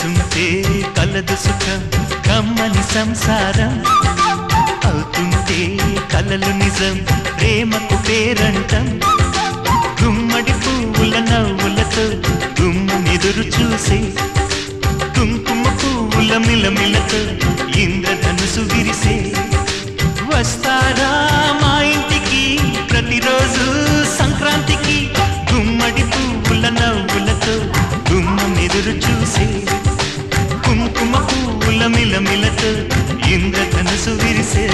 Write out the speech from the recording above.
కలిసుంటే కలదు సుఖం కమ్మని సంసారం అవుతుంటే కలలు నిజం ప్రేమకు పేరంటం గుమ్మడి పువ్వుల నవ్వులతో గుమ్మెదురు చూసే కుంకుమ పువ్వుల మిలమిలతో ఇంద్రధనుసు విరిసే వస్తారా మా ఇంటికి ప్రతిరోజు సంక్రాంతికి గుమ్మడి పువ్వుల నవ్వులతో గుమ్మెదురు చూసే కుంకుమ పువ్వుల మిలమిలతో ఇంద్రధనుసు విరిసే